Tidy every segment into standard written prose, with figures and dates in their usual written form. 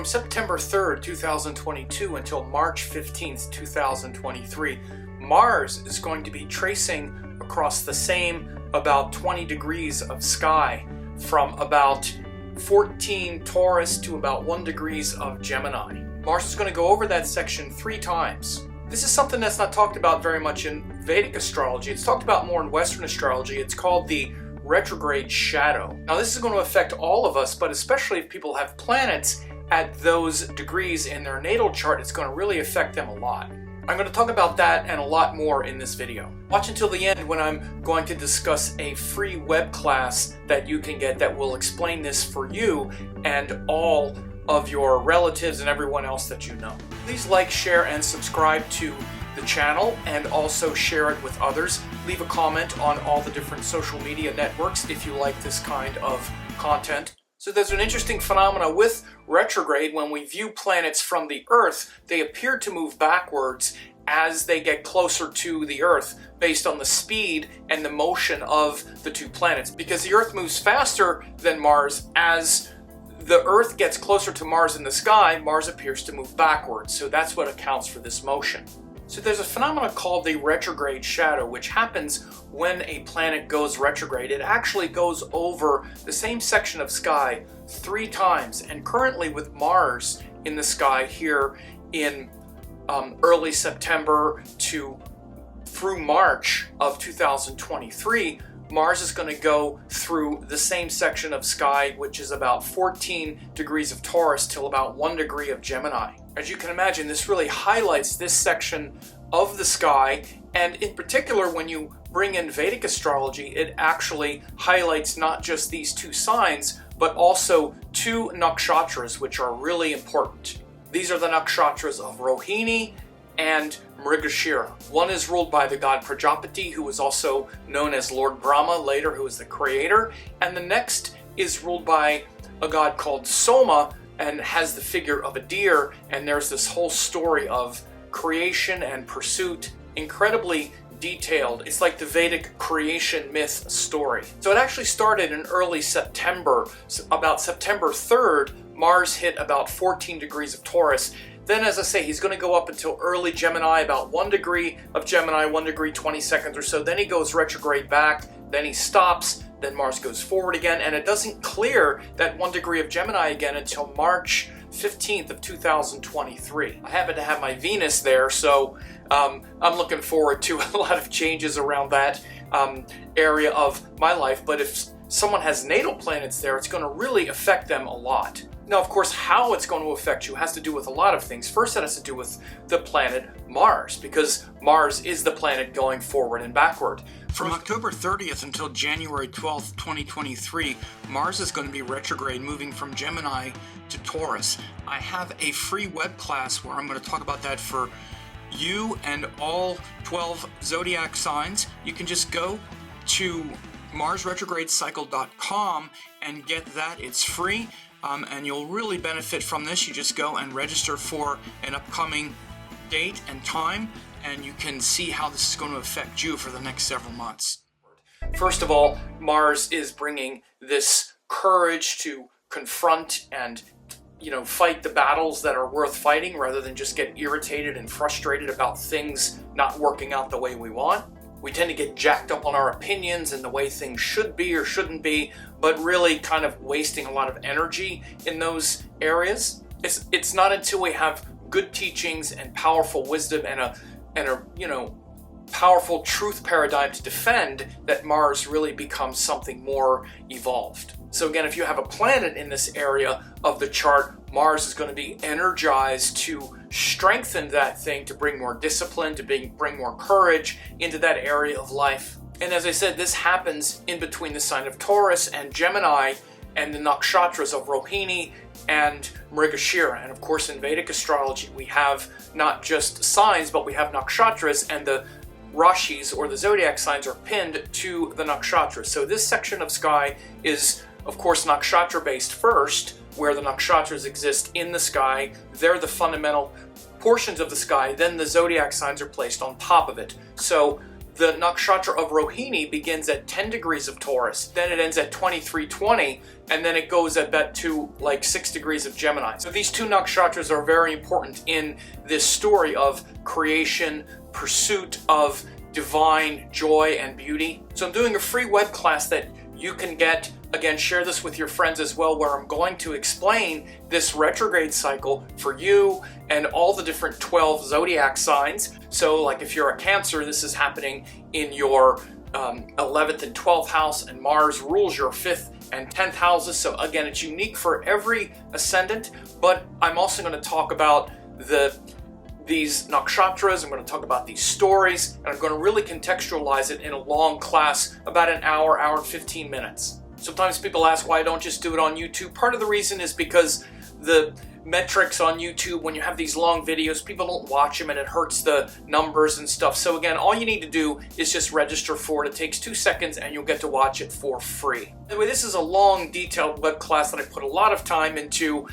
From September 3rd, 2022 until March 15th, 2023, Mars is going to be tracing across the same about 20 degrees of sky from about 14 Taurus to about 1 degrees of Gemini. Mars is going to go over that section 3 times. This is something that's not talked about very much in Vedic astrology. It's talked about more in Western astrology. It's called the Retrograde Shadow. Now this is going to affect all of us, but especially if people have planets at those degrees in their natal chart, it's going to really affect them a lot. I'm going to talk about that and a lot more in this video. Watch until the end when I'm going to discuss a free web class that you can get that will explain this for you and all of your relatives and everyone else that you know. Please like, share, and subscribe to the channel, and also share it with others. Leave a comment on all the different social media networks if you like this kind of content. So there's an interesting phenomena with retrograde. When we view planets from the Earth, they appear to move backwards as they get closer to the Earth based on the speed and the motion of the two planets. Because the Earth moves faster than Mars, as the Earth gets closer to Mars in the sky, Mars appears to move backwards. So that's what accounts for this motion. So there's a phenomenon called the retrograde shadow, which happens when a planet goes retrograde. It actually goes over the same section of sky 3 times. And currently with Mars in the sky here in early September through March of 2023, Mars is going to go through the same section of sky, which is about 14 degrees of Taurus till about 1 degree of Gemini. As you can imagine, this really highlights this section of the sky, and in particular, when you bring in Vedic astrology, it actually highlights not just these 2 signs, but also 2 nakshatras, which are really important. These are the nakshatras of Rohini and Mrigashira. One is ruled by the god Prajapati, who is also known as Lord Brahma later, who is the creator, and the next is ruled by a god called Soma and has the figure of a deer, and there's this whole story of creation and pursuit, incredibly detailed. It's like the Vedic creation myth story. So it actually started in early September. So about September 3rd, Mars hit about 14 degrees of Taurus. Then, as I say, he's going to go up until early Gemini, about 1 degree of Gemini, 1 degree 20 seconds or so. Then he goes retrograde back, then he stops, then Mars goes forward again, and it doesn't clear that 1 degree of Gemini again until March 15th of 2023. I happen to have my Venus there, so I'm looking forward to a lot of changes around that area of my life. But if someone has natal planets there, it's going to really affect them a lot. Now, of course, how it's going to affect you has to do with a lot of things. First, it has to do with the planet Mars, because Mars is the planet going forward and backward. From October 30th until January 12th, 2023, Mars is going to be retrograde, moving from Gemini to Taurus. I have a free web class where I'm going to talk about that for you and all 12 zodiac signs. You can just go to marsretrogradecycle.com and get that. It's free. And you'll really benefit from this. You just go and register for an upcoming date and time, and you can see how this is going to affect you for the next several months. First of all, Mars is bringing this courage to confront and, fight the battles that are worth fighting, rather than just get irritated and frustrated about things not working out the way we want. We tend to get jacked up on our opinions and the way things should be or shouldn't be, but really kind of wasting a lot of energy in those areas. It's not until we have good teachings and powerful wisdom and a powerful truth paradigm to defend that Mars really becomes something more evolved. So again, if you have a planet in this area of the chart, Mars is going to be energized to strengthen that thing, to bring more discipline, to bring more courage into that area of life. And as I said, this happens in between the sign of Taurus and Gemini and the nakshatras of Rohini and Mrigashira. And of course, in Vedic astrology, we have not just signs, but we have nakshatras, and the rashis, or the zodiac signs, are pinned to the nakshatras. So this section of sky is, of course, nakshatra based first, where the nakshatras exist in the sky. They're the fundamental portions of the sky. Then the zodiac signs are placed on top of it. So the nakshatra of Rohini begins at 10 degrees of Taurus, then it ends at 2320, and then it goes at bet to like 6 degrees of Gemini. So these two nakshatras are very important in this story of creation, pursuit of divine joy and beauty. So I'm doing a free web class that you can get. Again, share this with your friends as well, where I'm going to explain this retrograde cycle for you and all the different 12 zodiac signs. So like if you're a Cancer, this is happening in your 11th and 12th house, and Mars rules your 5th and 10th houses. So again, it's unique for every ascendant, but I'm also going to talk about these nakshatras. I'm going to talk about these stories, and I'm going to really contextualize it in a long class, about an hour and 15 minutes. Sometimes people ask why I don't just do it on YouTube. Part of the reason is because the metrics on YouTube, when you have these long videos, people don't watch them and it hurts the numbers and stuff. So again, all you need to do is just register for it. It takes 2 seconds and you'll get to watch it for free. Anyway, this is a long, detailed web class that I put a lot of time into.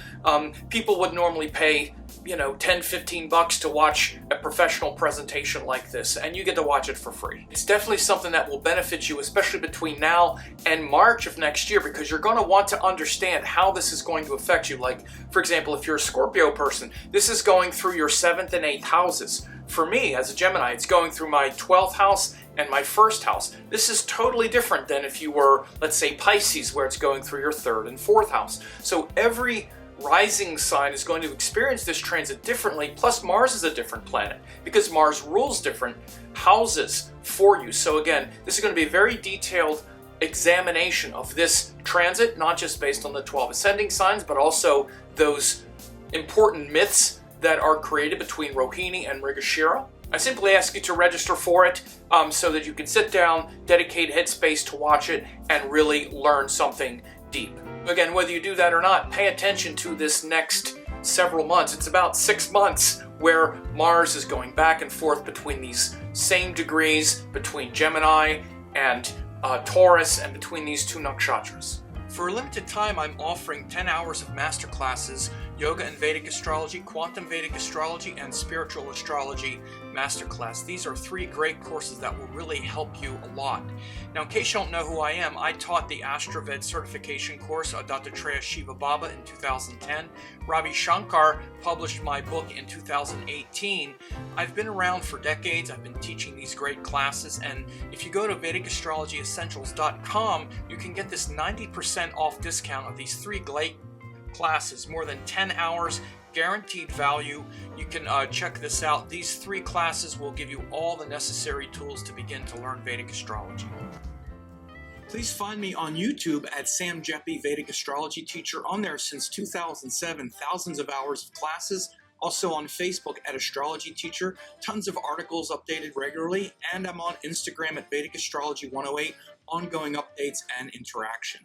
People would normally pay, you know, 10, 15 bucks to watch a professional presentation like this, and you get to watch it for free. It's definitely something that will benefit you, especially between now and March of next year, because you're going to want to understand how this is going to affect you. Like, for example, if you're a Scorpio person, this is going through your 7th and 8th houses. For me, as a Gemini, it's going through my 12th house and my 1st house. This is totally different than if you were, let's say, Pisces, where it's going through your 3rd and 4th house. So every rising sign is going to experience this transit differently, plus Mars is a different planet because Mars rules different houses for you. So again, this is going to be a very detailed examination of this transit, not just based on the 12 ascending signs, but also those important myths that are created between Rohini and Mrigashira. I simply ask you to register for it so that you can sit down, dedicate headspace to watch it, and really learn something deep. Again, whether you do that or not, pay attention to this next several months. It's about 6 months where Mars is going back and forth between these same degrees, between Gemini and Taurus, and between these two nakshatras. For a limited time, I'm offering 10 hours of masterclasses, Yoga and Vedic Astrology, Quantum Vedic Astrology, and Spiritual Astrology Masterclass. These are 3 great courses that will really help you a lot. Now, in case you don't know who I am, I taught the Astroved certification course, Dattatreya Shiva Baba, in 2010. Ravi Shankar published my book in 2018. I've been around for decades. I've been teaching these great classes, and if you go to VedicAstrologyEssentials.com, you can get this 90% off discount of these 3 great classes, more than 10 hours, guaranteed value. You can check this out. These 3 classes will give you all the necessary tools to begin to learn Vedic astrology. Please find me on YouTube at Sam Jeppy, Vedic Astrology Teacher. On there since 2007, thousands of hours of classes. Also on Facebook at Astrology Teacher, tons of articles updated regularly, and I'm on Instagram at Vedic Astrology 108, ongoing updates and interaction.